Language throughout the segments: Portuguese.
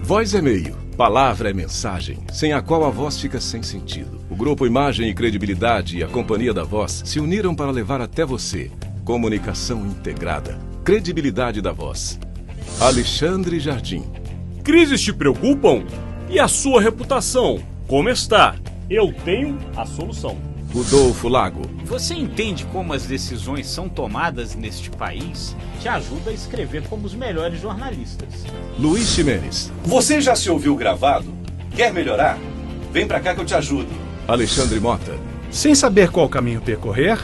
Voz é meio, palavra é mensagem, sem a qual a voz fica sem sentido. O Grupo Imagem e Credibilidade e a Companhia da Voz se uniram para levar até você comunicação integrada, credibilidade da voz. Alexandre Jardim. Crises te preocupam? E a sua reputação? Como está? Eu tenho a solução. Rodolfo Lago. Você entende como as decisões são tomadas neste país? Te ajuda a escrever como os melhores jornalistas. Luiz Ximenes. Você já se ouviu gravado? Quer melhorar? Vem pra cá que eu te ajudo. Alexandre Mota. Sem saber qual caminho percorrer,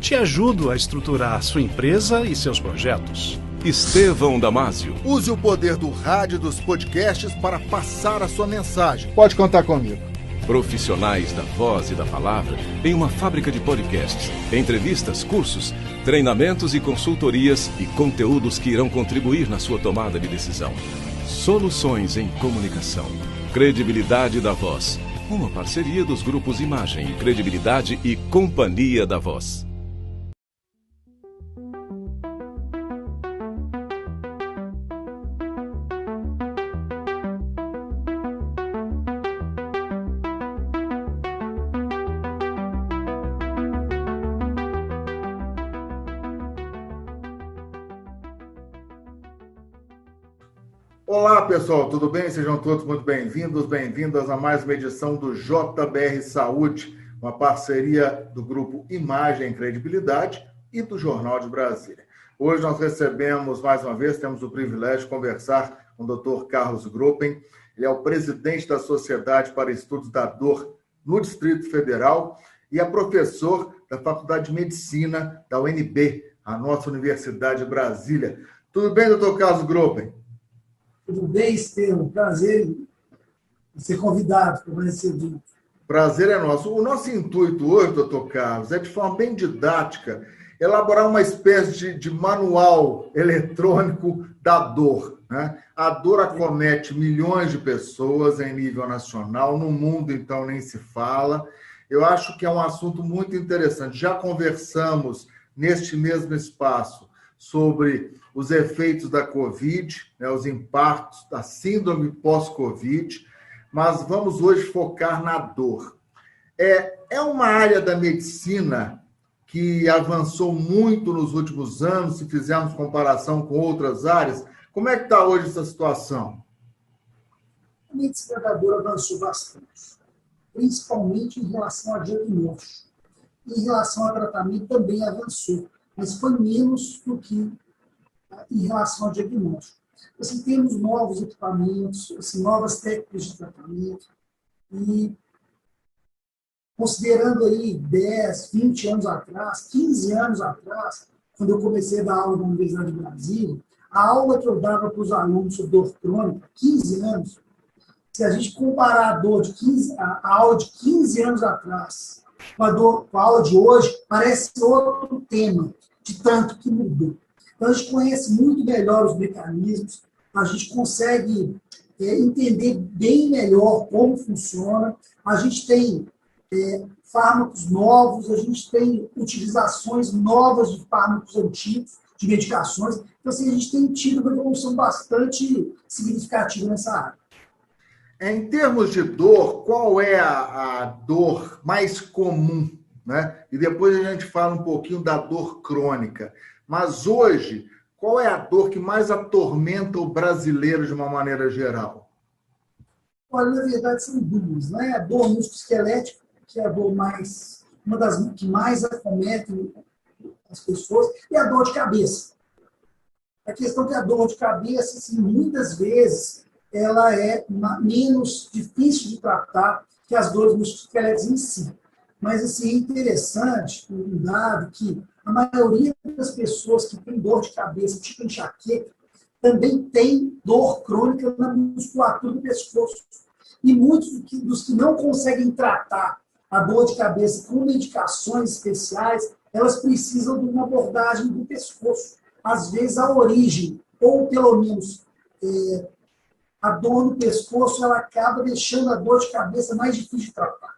te ajudo a estruturar sua empresa e seus projetos. Estevão Damásio. Use o poder do rádio e dos podcasts para passar a sua mensagem. Pode contar comigo. Profissionais da voz e da palavra em uma fábrica de podcasts, entrevistas, cursos, treinamentos e consultorias e conteúdos que irão contribuir na sua tomada de decisão. Soluções em comunicação. Credibilidade da Voz. Uma parceria dos grupos Imagem, Credibilidade e Companhia da Voz. Olá, pessoal, tudo bem? Sejam todos muito bem-vindos, bem-vindas a mais uma edição do JBR Saúde, uma parceria do Grupo Imagem e Credibilidade e do Jornal de Brasília. Hoje nós recebemos, mais uma vez, temos o privilégio de conversar com o Dr. Carlos Gruppen. Ele é o presidente da Sociedade para Estudos da Dor no Distrito Federal e é professor da Faculdade de Medicina da UNB, a nossa Universidade de Brasília. Tudo bem, Dr. Carlos Gruppen? Tudo bem, Estevão? Prazer em ser convidado para esse evento. Prazer é nosso. O nosso intuito hoje, doutor Carlos, é de forma bem didática, elaborar uma espécie de manual eletrônico da dor, né? A dor acomete milhões de pessoas em nível nacional, no mundo, então, nem se fala. Eu acho que é um assunto muito interessante. Já conversamos neste mesmo espaço sobre os efeitos da Covid, né, os impactos da síndrome pós-Covid, mas vamos hoje focar na dor. É uma área da medicina que avançou muito nos últimos anos, se fizermos comparação com outras áreas. Como é que está hoje essa situação? A medicina da dor avançou bastante, principalmente em relação a diagnóstico. Em relação ao tratamento também avançou, mas foi menos do que em relação ao diagnóstico. Assim, temos novos equipamentos, assim, novas técnicas de tratamento, e considerando aí 10, 20 anos atrás, 15 anos atrás, quando eu comecei a dar aula na Universidade de Brasília, a aula que eu dava para os alunos sobre dor crônica, 15 anos, se a gente comparar a aula de 15 anos atrás com a aula de hoje, parece outro tema, de tanto que mudou. Então, a gente conhece muito melhor os mecanismos, a gente consegue entender bem melhor como funciona, a gente tem fármacos novos, a gente tem utilizações novas de fármacos antigos, de medicações. Então, assim, a gente tem tido uma evolução bastante significativa nessa área. Em termos de dor, qual é a dor mais comum, né? E depois a gente fala um pouquinho da dor crônica. Mas hoje, qual é a dor que mais atormenta o brasileiro de uma maneira geral? Olha, na verdade, são duas, né? A dor musculoesquelética, que é a dor uma das que mais acomete as pessoas, e a dor de cabeça. A questão é que a dor de cabeça, assim, muitas vezes, ela é menos difícil de tratar que as dores musculoesqueléticas em si. Mas, assim, é interessante, um dado, que a maioria das pessoas que têm dor de cabeça, tipo enxaqueca, também tem dor crônica na musculatura do pescoço. E muitos dos que não conseguem tratar a dor de cabeça com medicações especiais, elas precisam de uma abordagem do pescoço. Às vezes, a origem, ou pelo menos a dor no pescoço, ela acaba deixando a dor de cabeça mais difícil de tratar.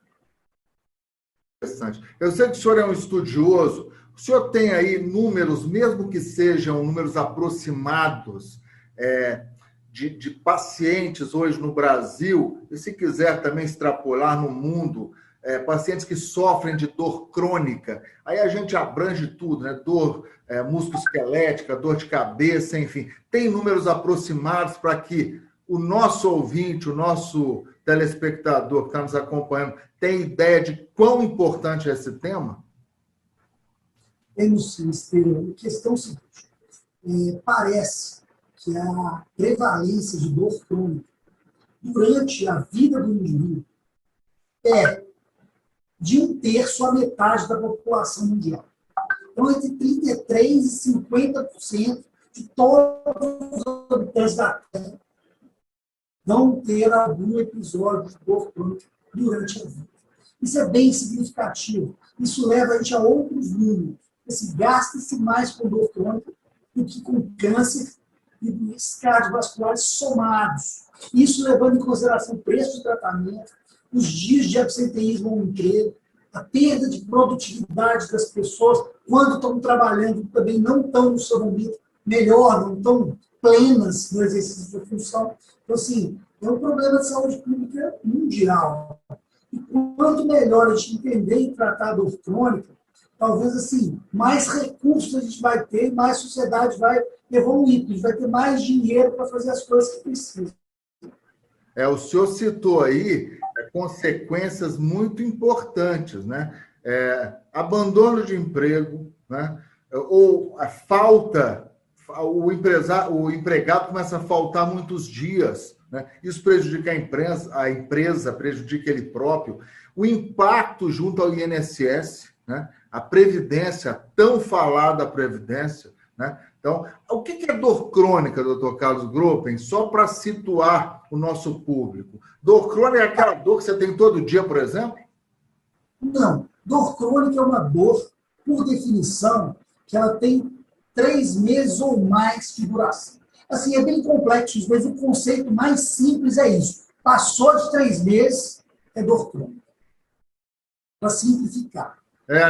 Interessante. Eu sei que o senhor é um estudioso. O senhor tem aí números, mesmo que sejam números aproximados, de pacientes hoje no Brasil, e se quiser também extrapolar no mundo, pacientes que sofrem de dor crônica, aí a gente abrange tudo, né? Dor musculoesquelética, dor de cabeça, enfim. Tem números aproximados para que o nosso ouvinte, o nosso telespectador que está nos acompanhando, tenha ideia de quão importante é esse tema? Temos sim, Estevam. Questão seguinte, parece que a prevalência de dor crônica durante a vida do indivíduo é de 1/3 a metade da população mundial. Então, entre 33% e 50% de todos os habitantes da Terra vão ter algum episódio de dor crônica durante a vida. Isso é bem significativo. Isso leva a gente a outros números. Gasta-se mais com dor crônica do que com câncer e doenças cardiovasculares somados. Isso levando em consideração o preço de tratamento, os dias de absenteísmo ao emprego, a perda de produtividade das pessoas quando estão trabalhando, também não estão no seu momento melhor, não estão plenas no exercício da função. Então, assim, é um problema de saúde pública mundial. E quanto melhor a gente entender e tratar a dor crônica, talvez, assim, mais recursos a gente vai ter, mais sociedade vai evoluir, a gente vai ter mais dinheiro para fazer as coisas que precisa. O senhor citou aí consequências muito importantes, né? Abandono de emprego, né? Ou a falta, o empregado começa a faltar muitos dias, né? Isso prejudica a empresa, prejudica ele próprio. O impacto junto ao INSS, né? A previdência, tão falada previdência, né? Então, o que é dor crônica, doutor Carlos Gropen? Só para situar o nosso público. Dor crônica é aquela dor que você tem todo dia, por exemplo? Não. Dor crônica é uma dor, por definição, que ela tem 3 meses ou mais de duração. Assim, é bem complexo, mas o conceito mais simples é isso. Passou de 3 meses, é dor crônica. Para simplificar.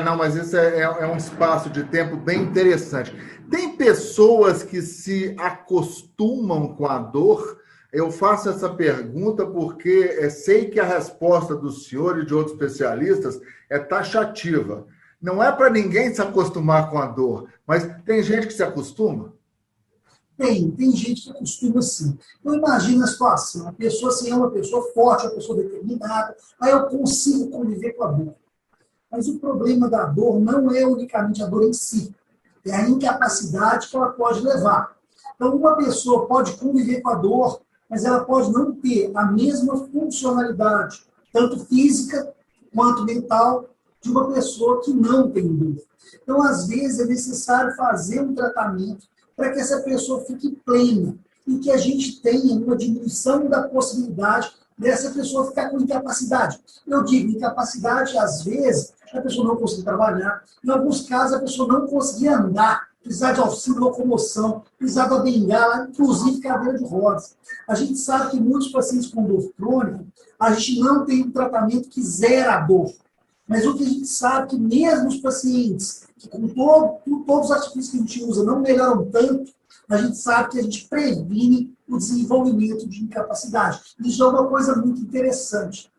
Não, mas isso é um espaço de tempo bem interessante. Tem pessoas que se acostumam com a dor? Eu faço essa pergunta porque sei que a resposta do senhor e de outros especialistas é taxativa. Não é para ninguém se acostumar com a dor, mas tem gente que se acostuma? Tem gente que acostuma sim. Eu imagino a situação, a pessoa assim, é uma pessoa forte, uma pessoa determinada, aí eu consigo conviver com a dor. Mas o problema da dor não é unicamente a dor em si, é a incapacidade que ela pode levar. Então, uma pessoa pode conviver com a dor, mas ela pode não ter a mesma funcionalidade, tanto física quanto mental, de uma pessoa que não tem dor. Então, às vezes, é necessário fazer um tratamento para que essa pessoa fique plena e que a gente tenha uma diminuição da possibilidade dessa pessoa ficar com incapacidade. Eu digo incapacidade, às vezes, a pessoa não conseguir trabalhar, em alguns casos, a pessoa não conseguir andar, precisar de auxílio de locomoção, precisar da bengala, inclusive cadeira de rodas. A gente sabe que muitos pacientes com dor crônica, a gente não tem um tratamento que zera a dor. Mas o que a gente sabe é que mesmo os pacientes que com todos os artifícios que a gente usa não melhoram tanto, a gente sabe que a gente previne o desenvolvimento de incapacidade. Isso é uma coisa muito interessante.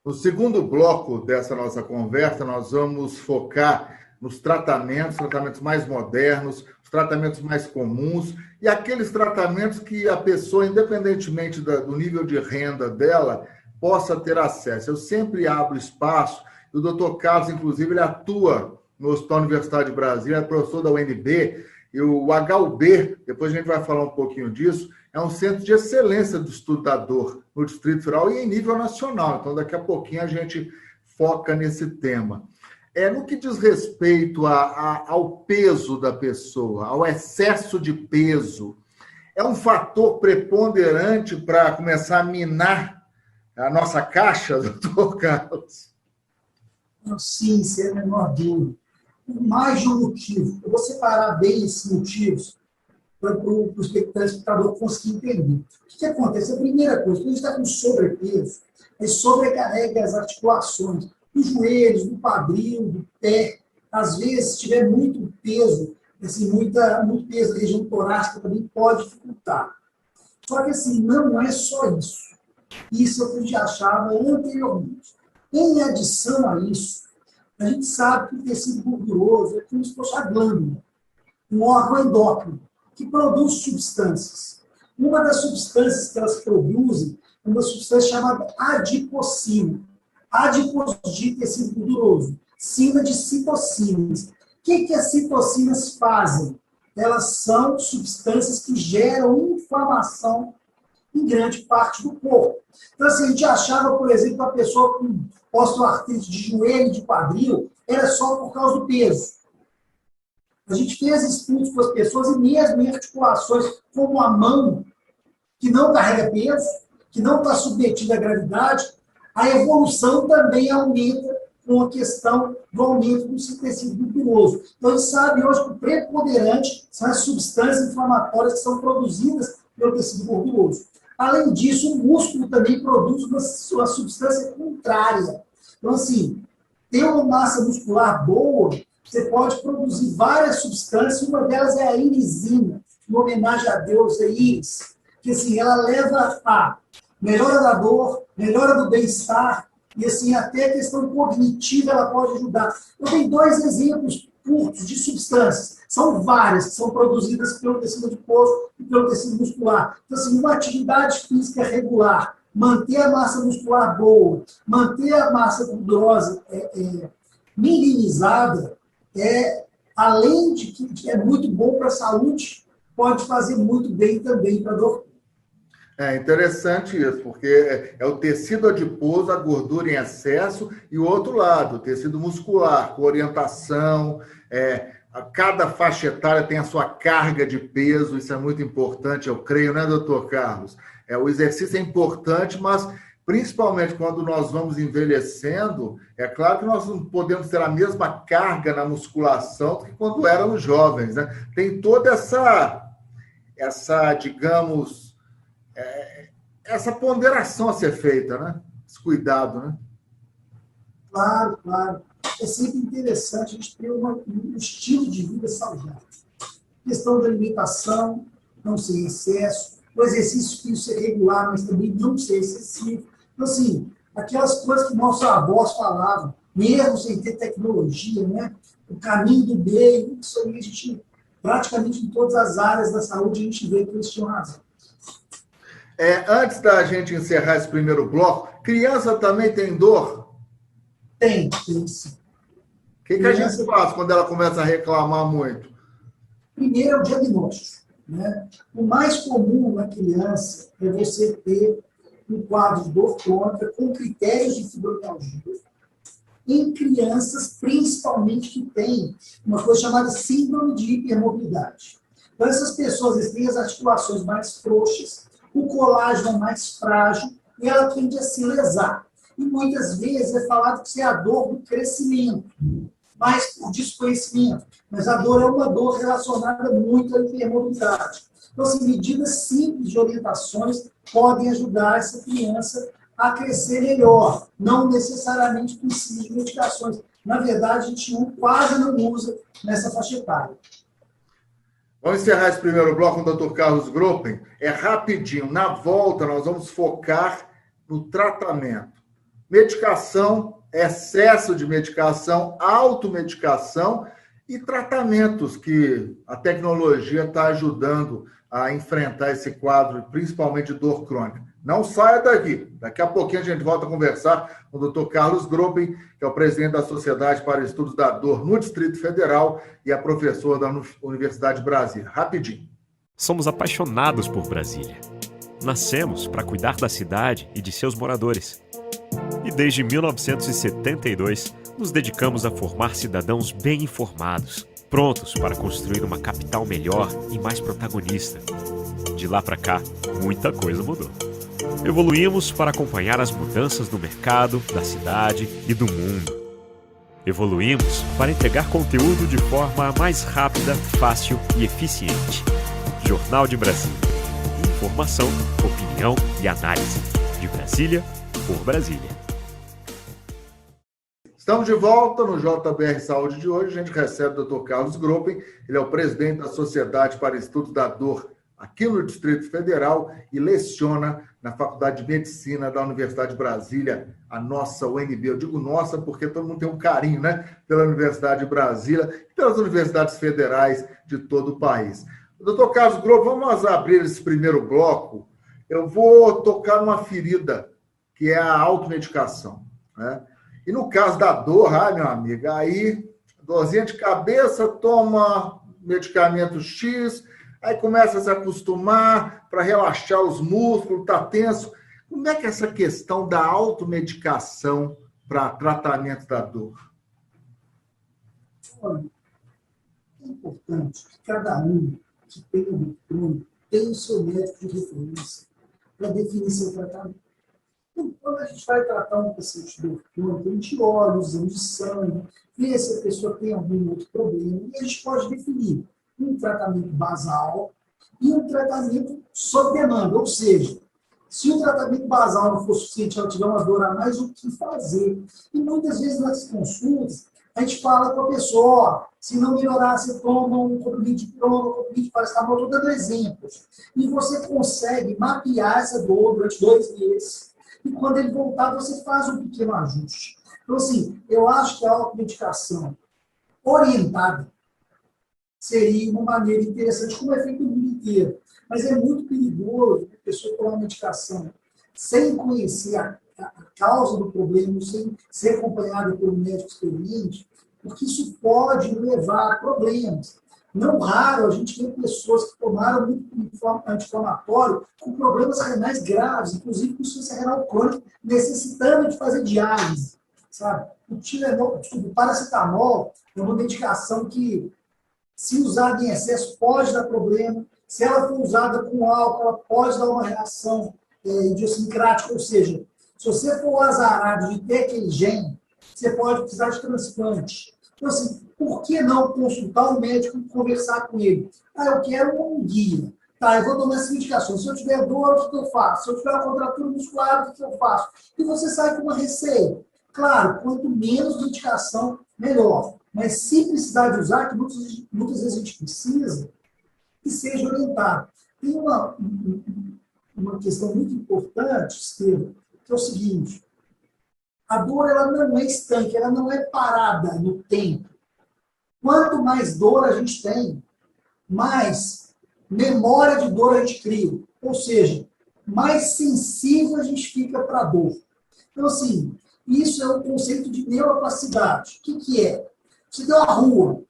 No segundo bloco dessa nossa conversa, nós vamos focar nos tratamentos mais modernos, os tratamentos mais comuns e aqueles tratamentos que a pessoa, independentemente do nível de renda dela, possa ter acesso. Eu sempre abro espaço, e o doutor Carlos, inclusive, ele atua no Hospital Universitário de Brasília, é professor da UNB, e o HUB, depois a gente vai falar um pouquinho disso, é um centro de excelência do estudo da dor no Distrito Federal e em nível nacional. Então, daqui a pouquinho a gente foca nesse tema. No que diz respeito ao peso da pessoa, ao excesso de peso, é um fator preponderante para começar a minar a nossa caixa, doutor Carlos? Sim, sem a menor dúvida. Por mais de um motivo. Eu vou separar bem esses motivos para o espectador conseguir entender. O que acontece? A primeira coisa, quando a gente está com sobrepeso, ele sobrecarrega as articulações dos joelhos, do quadril, do pé. Às vezes, se tiver muito peso, assim, muito peso na região torácica também pode dificultar. Só que, assim, não é só isso. Isso é o que a gente achava anteriormente. Em adição a isso, a gente sabe que o tecido gorduroso é como se fosse a glândula, um órgão endócrino, que produz substâncias. Uma das substâncias que elas produzem é uma substância chamada adipocina. Adipos de tecido gorduroso, cina de citocinas. O que as citocinas fazem? Elas são substâncias que geram inflamação em grande parte do corpo. Então, assim, a gente achava, por exemplo, a pessoa com osteoartrite de joelho e de quadril era só por causa do peso. A gente fez estudos com as pessoas e mesmo em articulações como a mão, que não carrega peso, que não está submetida à gravidade, a evolução também aumenta com a questão do aumento do tecido gorduroso. Então, a gente sabe hoje que o preponderante são as substâncias inflamatórias que são produzidas pelo tecido gorduroso. Além disso, o músculo também produz uma substância contrária. Então, assim, ter uma massa muscular boa, você pode produzir várias substâncias, uma delas é a irisina, em homenagem a Deus, a íris, que assim, ela leva a melhora da dor, melhora do bem-estar, e assim, até a questão cognitiva ela pode ajudar. Eu tenho 2 exemplos curtos de substâncias. São várias que são produzidas pelo tecido adiposo e pelo tecido muscular. Então, assim, uma atividade física regular, manter a massa muscular boa, manter a massa gordurosa minimizada, além de que é muito bom para a saúde, pode fazer muito bem também para a dor. É interessante isso, porque é o tecido adiposo, a gordura em excesso, e o outro lado, o tecido muscular, com orientação, cada faixa etária tem a sua carga de peso, isso é muito importante, eu creio, né, doutor Carlos? O exercício é importante, mas principalmente quando nós vamos envelhecendo, é claro que nós não podemos ter a mesma carga na musculação que quando éramos jovens, né? Tem toda essa digamos, essa ponderação a ser feita, né? Esse cuidado, né? Claro, claro. É sempre interessante a gente ter um estilo de vida saudável. Questão da alimentação, não ser em excesso, o exercício físico ser regular, mas também não ser excessivo. Então, assim, aquelas coisas que nossos avós falavam, mesmo sem ter tecnologia, né? O caminho do bem, isso aí a gente, praticamente em todas as áreas da saúde, a gente vê que eles tinham razão. Antes da gente encerrar esse primeiro bloco, criança também tem dor? Tem sim. O que a gente faz quando ela começa a reclamar muito? Primeiro é o diagnóstico, né? O mais comum na criança é você ter um quadro de dor crônica com critérios de fibromialgia em crianças, principalmente que têm uma coisa chamada síndrome de hipermobilidade. Então, essas pessoas eles têm as articulações mais frouxas, o colágeno é mais frágil e ela tende a se lesar. E muitas vezes é falado que isso é a dor do crescimento, mas por desconhecimento. Mas a dor é uma dor relacionada muito à hipermobilidade. Então, assim, medidas simples de orientações podem ajudar essa criança a crescer melhor. Não necessariamente precisa de medicações. Na verdade, a gente quase não usa nessa faixa etária. Vamos encerrar esse primeiro bloco com o Dr. Carlos Gropen. É rapidinho. Na volta, nós vamos focar no tratamento. Medicação, excesso de medicação, automedicação e tratamentos que a tecnologia está ajudando a enfrentar esse quadro, principalmente de dor crônica. Não saia daqui. Daqui a pouquinho a gente volta a conversar com o Dr. Carlos Gropen, que é o presidente da Sociedade para Estudos da Dor no Distrito Federal e é professor da Universidade de Brasília. Rapidinho. Somos apaixonados por Brasília. Nascemos para cuidar da cidade e de seus moradores. E desde 1972, nos dedicamos a formar cidadãos bem informados, prontos para construir uma capital melhor e mais protagonista. De lá para cá, muita coisa mudou. Evoluímos para acompanhar as mudanças do mercado, da cidade e do mundo. Evoluímos para entregar conteúdo de forma mais rápida, fácil e eficiente. Jornal de Brasília. Informação, opinião e análise. De Brasília, por Brasília. Estamos de volta no JBR Saúde de hoje. A gente recebe o Dr. Carlos Gropen. Ele é o presidente da Sociedade para Estudos da Dor aqui no Distrito Federal e leciona na Faculdade de Medicina da Universidade de Brasília, a nossa UNB. Eu digo nossa porque todo mundo tem um carinho, né, pela Universidade de Brasília e pelas universidades federais de todo o país. Doutor Carlos Globo, vamos abrir esse primeiro bloco. Eu vou tocar numa ferida, que é a automedicação, né? E no caso da dor, meu amigo, aí, dorzinha de cabeça, toma medicamento X, aí começa a se acostumar para relaxar os músculos, tá tenso. Como é que é essa questão da automedicação para tratamento da dor? Olha, é importante que cada um que tem um retorno tenha o seu médico de referência para definir seu tratamento. Então, quando a gente vai tratar um paciente do retorno, a gente olha o exame de sangue, vê se a pessoa tem algum outro problema, e a gente pode definir um tratamento basal e um tratamento sob demanda, ou seja, se o tratamento basal não for suficiente, ela tiver uma dor a mais, o que fazer? E muitas vezes nas consultas, a gente fala com a pessoa, ó, se não melhorar, você toma um comprimido de pirona, um comprimido de paracetamol, estou dando exemplos. E você consegue mapear essa dor durante 2 meses. E quando ele voltar, você faz um pequeno ajuste. Então, assim, eu acho que a automedicação orientada seria uma maneira interessante, como é feito no mundo inteiro. Mas é muito perigoso a pessoa tomar uma medicação sem conhecer a causa do problema, sem ser acompanhada pelo médico experiente, porque isso pode levar a problemas. Não raro, a gente vê pessoas que tomaram muito anti-inflamatório com problemas renais graves, inclusive com insuficiência renal crônica, necessitando de fazer diálise, sabe? O paracetamol é uma medicação que, se usada em excesso, pode dar problema. Se ela for usada com álcool, ela pode dar uma reação idiosincrática, ou seja, se você for azarado de ter aquele gene, você pode precisar de transplante. Então, assim, por que não consultar o médico e conversar com ele? Eu quero um guia. Eu vou tomar essa medicação. Se eu tiver dor, o que eu faço? Se eu tiver uma contratura muscular, o que eu faço? E você sai com uma receita. Claro, quanto menos medicação, melhor. Mas se precisar de usar, que muitas vezes a gente precisa, que seja orientado. Tem uma questão muito importante, Estevam, que é o seguinte: a dor ela não é estanque, ela não é parada no tempo. Quanto mais dor a gente tem, mais memória de dor a gente cria. Ou seja, mais sensível a gente fica para a dor. Então, assim, isso é o conceito de neuroplasticidade. O que é? Você deu a rua,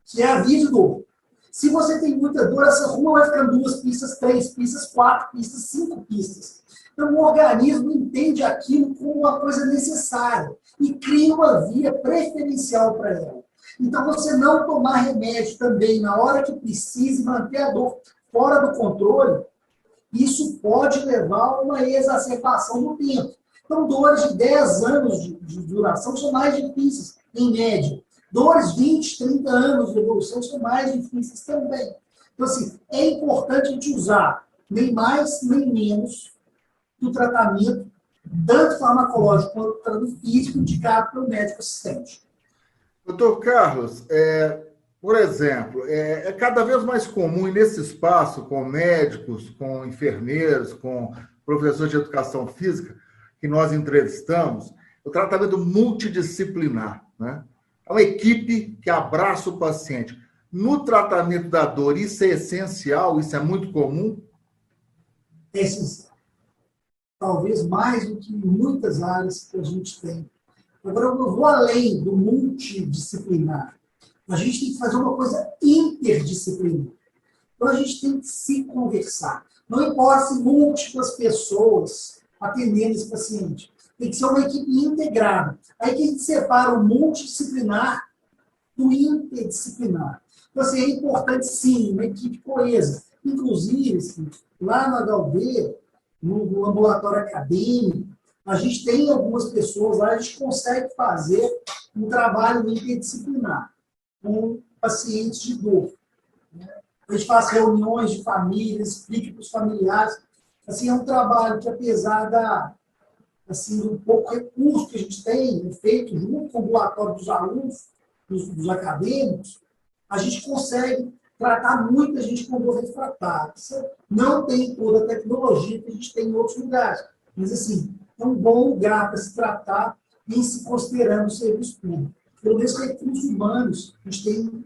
que é a via de dor. Se você tem muita dor, essa rua vai ficando 2 pistas, 3 pistas, 4 pistas, 5 pistas. Então, o organismo entende aquilo como uma coisa necessária e cria uma via preferencial para ela. Então, você não tomar remédio também na hora que precisa e manter a dor fora do controle, isso pode levar a uma exacerbação no tempo. Então, dores de 10 anos de duração são mais difíceis, em média. Dores 20, 30 anos de evolução são mais difíceis também. Então, assim, é importante a gente usar nem mais, nem menos do tratamento, tanto farmacológico quanto tratamento físico, indicado pelo médico assistente. Doutor Carlos, por exemplo, é cada vez mais comum nesse espaço, com médicos, com enfermeiros, com professores de educação física, que nós entrevistamos, o tratamento multidisciplinar, né? É uma equipe que abraça o paciente. No tratamento da dor, isso é essencial? Isso é muito comum? É essencial. Talvez mais do que em muitas áreas que a gente tem. Agora, eu vou além do multidisciplinar. A gente tem que fazer uma coisa interdisciplinar. Então, a gente tem que se conversar. Não importa se múltiplas pessoas atendendo esse paciente. Tem que ser uma equipe integrada. Aí que a gente separa o multidisciplinar do interdisciplinar. Então, assim, é importante, sim, uma equipe coesa. Inclusive, assim, lá na HUB, no ambulatório acadêmico, a gente tem algumas pessoas lá, a gente consegue fazer um trabalho interdisciplinar com pacientes de dor. A gente faz reuniões de família, explica para os familiares. Assim, é um trabalho que, apesar do pouco recurso que a gente tem, feito junto com o ambulatório dos alunos, dos acadêmicos, a gente consegue tratar muita gente com dor refratária. Não tem toda a tecnologia que a gente tem em outros lugares. Mas, assim, é um bom lugar para se tratar em se considerando o serviço público. Pelo menos recursos humanos, a gente tem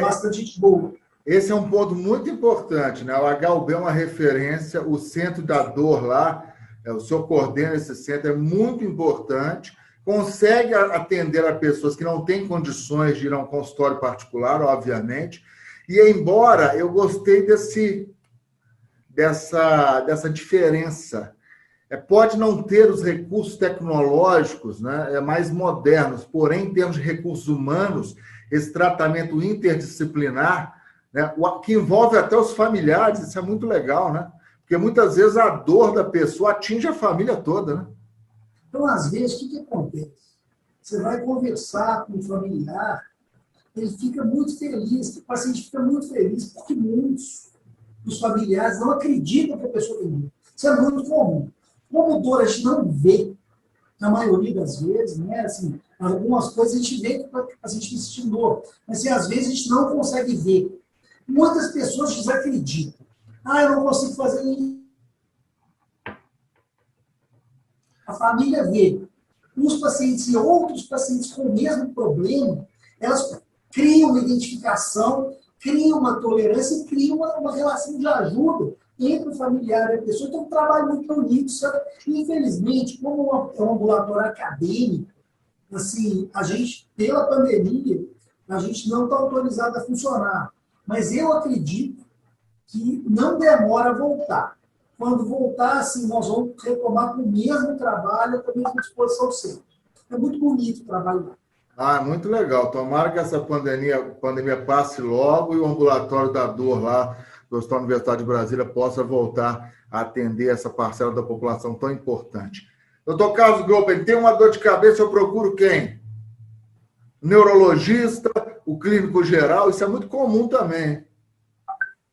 bastante gente boa. Esse é um ponto muito importante, né? O HUB é uma referência, o Centro da Dor lá, o senhor coordena esse centro, é muito importante, consegue atender a pessoas que não têm condições de ir a um consultório particular, obviamente, e embora eu gostei dessa diferença, pode não ter os recursos tecnológicos, né, mais modernos, porém, em termos de recursos humanos, esse tratamento interdisciplinar, né, que envolve até os familiares, isso é muito legal, né? Porque muitas vezes a dor da pessoa atinge a família toda, né? Então, às vezes, o que acontece? Você vai conversar com um familiar, ele fica muito feliz, o paciente fica muito feliz, porque muitos dos familiares não acreditam que a pessoa tem dor. Isso é muito comum. Como dor a gente não vê, na maioria das vezes, né? Assim, algumas coisas a gente vê que o paciente está sentindo dor, mas assim, às vezes a gente não consegue ver. Muitas pessoas desacreditam. Eu não consigo fazer isso. A família vê. Os pacientes e outros pacientes com o mesmo problema, elas criam uma identificação, criam uma tolerância e criam uma relação de ajuda entre o familiar e a pessoa. Então, um trabalho muito bonito. Infelizmente, como é um ambulatório acadêmico, assim, a gente, pela pandemia, a gente não está autorizado a funcionar. Mas eu acredito que não demora a voltar. Quando voltar, assim, nós vamos retomar com o mesmo trabalho, com a mesma disposição sempre. É muito bonito o trabalho lá. Muito legal. Tomara que essa pandemia passe logo e o ambulatório da dor lá do Hospital Universitário de Brasília possa voltar a atender essa parcela da população tão importante. Doutor Carlos Grobben, tem uma dor de cabeça, eu procuro quem? Neurologista, o clínico geral, isso é muito comum também.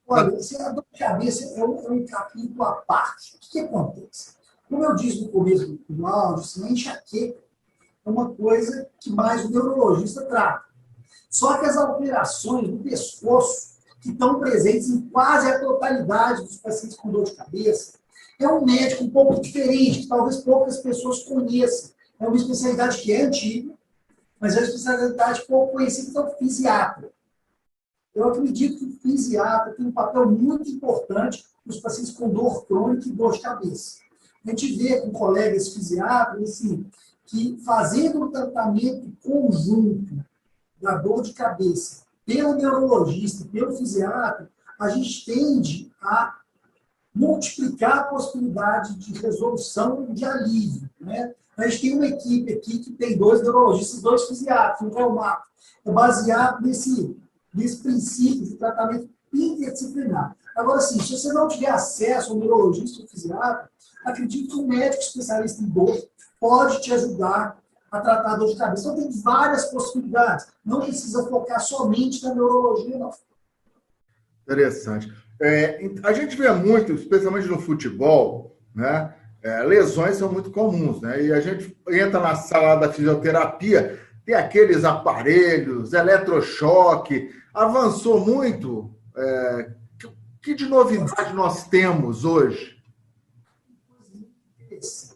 Olha, a dor de cabeça é um capítulo à parte. O que acontece? Como eu disse no começo do áudio, a enxaqueca é uma coisa que mais o neurologista trata. Só que as alterações do pescoço, que estão presentes em quase a totalidade dos pacientes com dor de cabeça, é um médico um pouco diferente, que talvez poucas pessoas conheçam. É uma especialidade que é antiga, mas é uma especialidade pouco conhecida, que é o fisiatra. Eu acredito que o fisiatra tem um papel muito importante nos pacientes com dor crônica e dor de cabeça. A gente vê com colegas fisiatras, assim, que fazendo o tratamento conjunto da dor de cabeça pelo neurologista, pelo fisiatra, a gente tende a multiplicar a possibilidade de resolução e de alívio, né? A gente tem uma equipe aqui que tem 2 neurologistas, 2 fisiatras, um reumato. É baseado nesse princípio de tratamento interdisciplinar. Agora, sim, se você não tiver acesso ao neurologista ou fisiatra, acredito que um médico especialista em dor pode te ajudar a tratar a dor de cabeça. Então, tem várias possibilidades. Não precisa focar somente na neurologia, não. Interessante. A gente vê muito, especialmente no futebol, né? Lesões são muito comuns, né? E a gente entra na sala da fisioterapia, tem aqueles aparelhos, eletrochoque, avançou muito. Que de novidade nós temos hoje?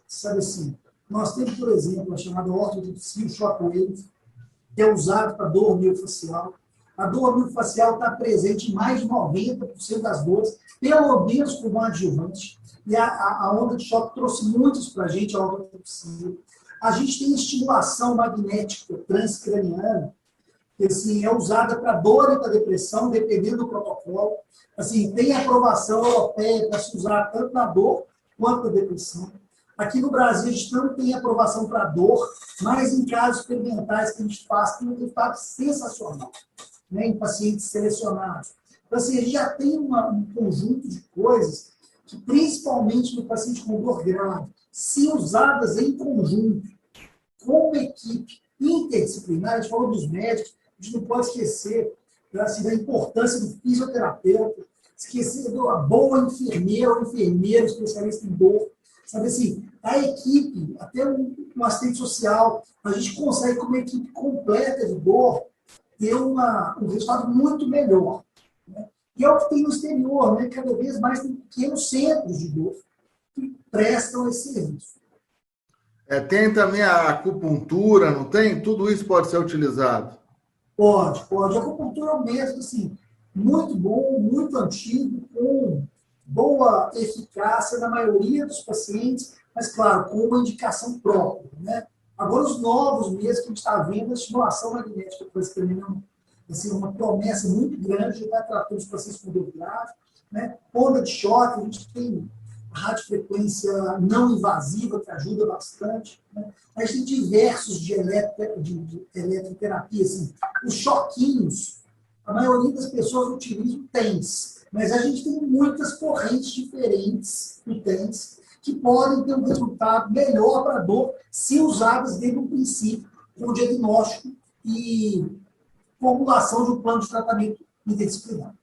Sabe assim, nós temos, por exemplo, a chamada ortodipsia, o shockwave, que é usado para dor miofascial. A dor miofascial está presente em mais de 90% das dores, pelo menos como adjuvante. E a onda de choque trouxe muitos para a gente, a ortodipsia. A gente tem estimulação magnética transcraniana, que assim, é usada para dor e para depressão, dependendo do protocolo. Assim, tem aprovação europeia para se usar tanto na dor quanto na depressão. Aqui no Brasil, a gente não tem aprovação para dor, mas em casos experimentais que a gente faz, tem um resultado sensacional, né, em pacientes selecionados. Então, assim, a gente já tem um conjunto de coisas que, principalmente no paciente com dor grave, se usadas em conjunto, com uma equipe interdisciplinar, a gente falou dos médicos, a gente não pode esquecer assim, da importância do fisioterapeuta, esquecer da boa enfermeira ou enfermeiro especialista em dor. Sabe assim, a equipe, até um assistente social, a gente consegue, com uma equipe completa de dor, ter um resultado muito melhor. Né? que é o que tem no exterior, né? Cada vez mais tem pequenos centros de dor que prestam esse serviço. Tem também a acupuntura, não tem? Tudo isso pode ser utilizado? Pode. A acupuntura é um método assim, muito bom, muito antigo, com boa eficácia na maioria dos pacientes, mas, claro, com uma indicação própria, né? Agora, os novos mesmo que a gente está vendo, a estimulação magnética, por exemplo, assim, uma promessa muito grande de estar tratando os pacientes com dor grave, né? Onda de choque, a gente tem radiofrequência não invasiva, que ajuda bastante, né? A gente tem diversos de eletroterapia, assim. Os choquinhos, a maioria das pessoas utilizam TENS, mas a gente tem muitas correntes diferentes do TENS que podem ter um resultado melhor para a dor se usadas desde o princípio, com diagnóstico e formulação de um plano de tratamento interdisciplinar.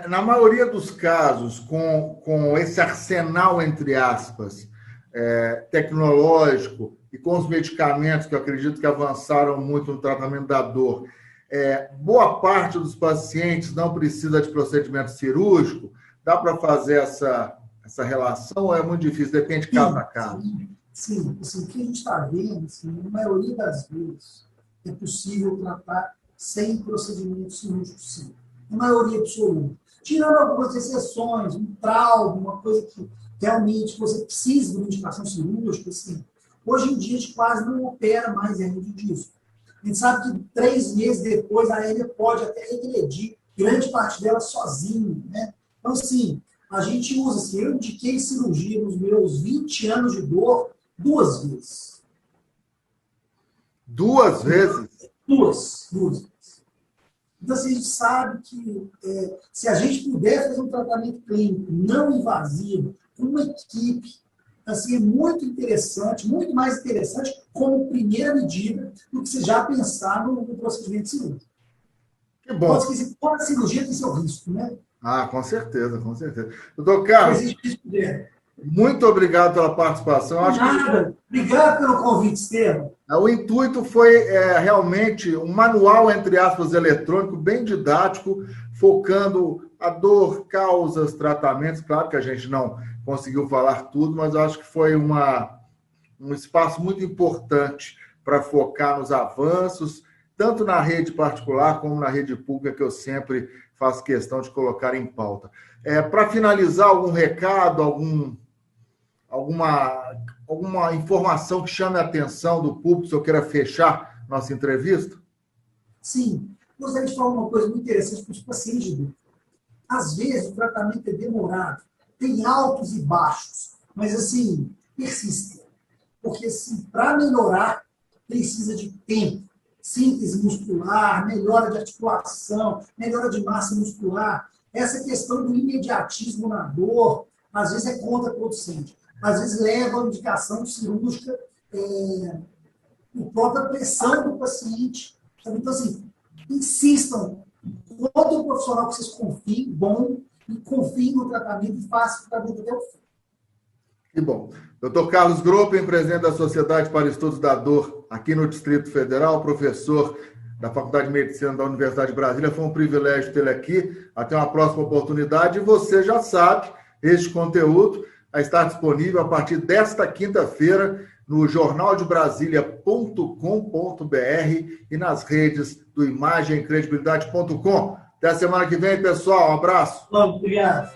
Na maioria dos casos, com esse arsenal, entre aspas, tecnológico e com os medicamentos que eu acredito que avançaram muito no tratamento da dor, boa parte dos pacientes não precisa de procedimento cirúrgico. Dá para fazer essa relação ou é muito difícil? Depende de caso a caso. Sim. Assim, o que a gente está vendo, assim, na maioria das vezes, é possível tratar sem procedimento cirúrgico, sim. Na maioria absoluta. Tirando algumas exceções, um trauma, uma coisa que realmente você precisa de uma indicação cirúrgica, assim. Hoje em dia, a gente quase não opera mais ainda disso. A gente sabe que 3 meses depois, a hérnia pode até regredir, grande parte dela sozinha, né? Então, assim, a gente usa, assim, eu indiquei cirurgia nos meus 20 anos de dor 2 vezes. 2 vezes? 2 vezes. Então, assim, a gente sabe que se a gente puder fazer um tratamento clínico não invasivo, com uma equipe, assim, é muito interessante, muito mais interessante como primeira medida do que você já pensar no procedimento cirúrgico. Que bom. Pode esquecer, toda cirurgia tem seu risco, né? Com certeza, com certeza. Doutor Carlos, muito obrigado pela participação. Nada. Obrigado pelo convite, Estevam. O intuito foi realmente um manual, entre aspas, eletrônico, bem didático, focando a dor, causas, tratamentos. Claro que a gente não conseguiu falar tudo, mas eu acho que foi um espaço muito importante para focar nos avanços, tanto na rede particular como na rede pública, que eu sempre faço questão de colocar em pauta. Para finalizar, algum recado, alguma informação que chame a atenção do público, se eu queira fechar nossa entrevista? Sim. Gostaria de falar uma coisa muito interessante para os pacientes de dor. Às vezes, o tratamento é demorado, tem altos e baixos, mas, assim, persistem. Porque, assim, para melhorar, precisa de tempo. Síntese muscular, melhora de articulação, melhora de massa muscular. Essa questão do imediatismo na dor, às vezes é contraproducente. Às vezes leva a indicação cirúrgica, a própria pressão do paciente. Então, assim, insistam. Todo profissional que vocês confiem, bom, e confiem no tratamento e façam o tratamento até o fim. Que bom. Dr. Carlos Gropen, presidente da Sociedade para Estudos da Dor aqui no Distrito Federal, professor da Faculdade de Medicina da Universidade de Brasília. Foi um privilégio tê-lo aqui. Até uma próxima oportunidade. E você já sabe, este conteúdo vai estar disponível a partir desta quinta-feira no jornaldebrasilia.com.br e nas redes do imagemcredibilidade.com. Até a semana que vem, pessoal. Um abraço. Obrigado.